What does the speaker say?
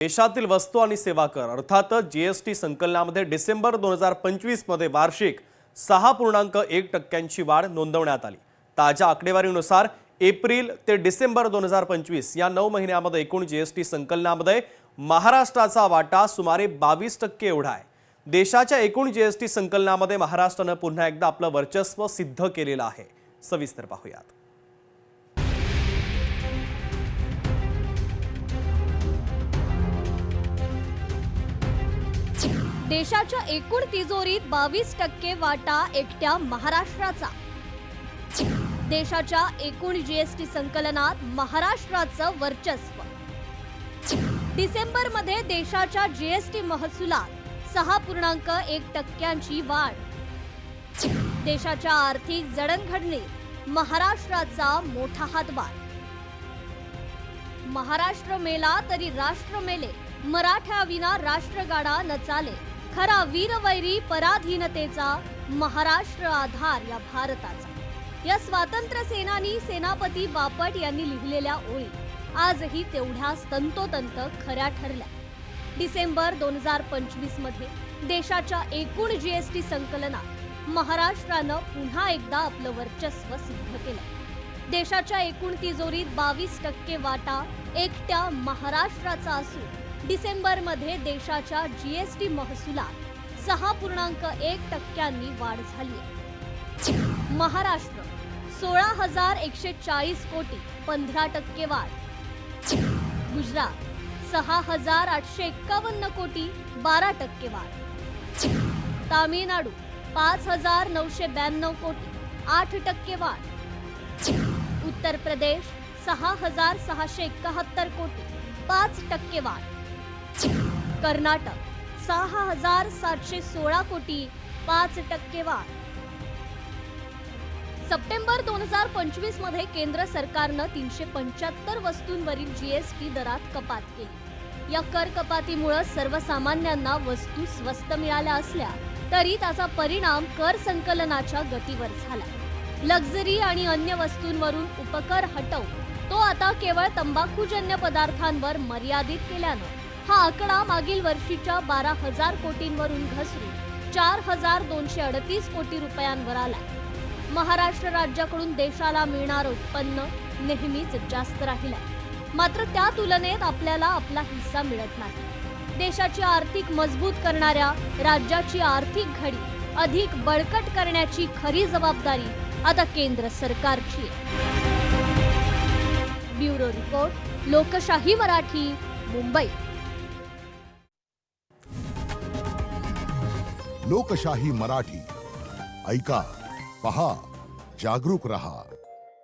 देशातील वस्तू आणि सेवा कर अर्थातच जीएसटी संकलनामध्ये डिसेंबर 2025 मध्ये वार्षिक 6.1% वाढ नोंदवण्यात आली। ताज्या आकडेवारीनुसार एप्रिल ते डिसेंबर 2025 या 9 महिन्यामध्ये एकूण जीएसटी संकलनामध्ये महाराष्ट्राचा वाटा सुमारे 22% एवढा आहे। देशाच्या एकूण जीएसटी संकलनामध्ये महाराष्ट्राने पुन्हा एकदा आपलं वर्चस्व सिद्ध केलेलं आहे। सविस्तर पाहूयात। देशाच्या एकूण तिजोरीत 22% वाटा एकट्या महाराष्ट्राचा। देशाच्या एकूण जीएसटी संकलनात महाराष्ट्राचं वर्चस्व। डिसेंबर मध्ये देशाच्या जीएसटी महसुलात 6.1% वाढ। देशाच्या आर्थिक जडणघडणीत महाराष्ट्राचा मोठा हातभार। महाराष्ट्र मेला तरी राष्ट्र मेले, मराठ्याविना राष्ट्रगाडा न चाले, खरा वीरवैरी पराधीनतेचा महाराष्ट्र आधार या भारताचा। या स्वातंत्र्य सेनानी सेनापती बापट यांनी लिहिलेल्या ओळी आजही तेवढ्याच तंतोतंत खऱ्या ठरल्या। डिसेंबर 2025 मध्ये देशाच्या एकूण जीएसटी संकलनात महाराष्ट्रानं पुन्हा एकदा आपलं वर्चस्व सिद्ध केलं। देशाच्या एकूण तिजोरीत 22% वाटा एकट्या महाराष्ट्राचा असून डिसेंबर मध्ये देशाच्या जीएसटी महसुलात 6.1% वाढ झाली आहे। महाराष्ट्र 16,140 कोटी 15% वाढ। गुजरात 6,851 कोटी 12% वाढ। तामिळनाडू 5,992 कोटी 8% वाढ। उत्तर प्रदेश 6,671 कोटी 5% वाढ। कर्नाटक 6,716 कोटी 5% वाढ। सप्टेंबर 2025 मध्ये केंद्र सरकारनं 375 वस्तूंवरील जीएसटी दरात कपात केली। या कर कपातीमुळे सर्वसामान्यांना वस्तू स्वस्त मिळाल्या असल्या तरी त्याचा परिणाम कर संकलनाच्या गतीवर झाला। लक्झरी आणि अन्य वस्तूंवरून उपकर हटवून तो आता केवळ तंबाखूजन्य पदार्थांवर मर्यादित केल्यानं हा आकडा मागील वर्षीच्या 12,000 कोटींवरून घसरून 4,238 कोटी रुपयांवर आला। महाराष्ट्र राज्याकडून देशाला मिळणारं उत्पन्न नेहमीच जास्त राहिलंय, मात्र त्या तुलनेत आपल्याला आपला हिस्सा मिळत नाही। देशाची आर्थिक मजबूत करणाऱ्या राज्याची आर्थिक घडी अधिक बळकट करण्याची खरी जबाबदारी आता केंद्र सरकारची आहे। ब्युरो रिपोर्ट, लोकशाही मराठी, मुंबई। लोकशाही मराठी ऐका, पहा, जागरूक रहा।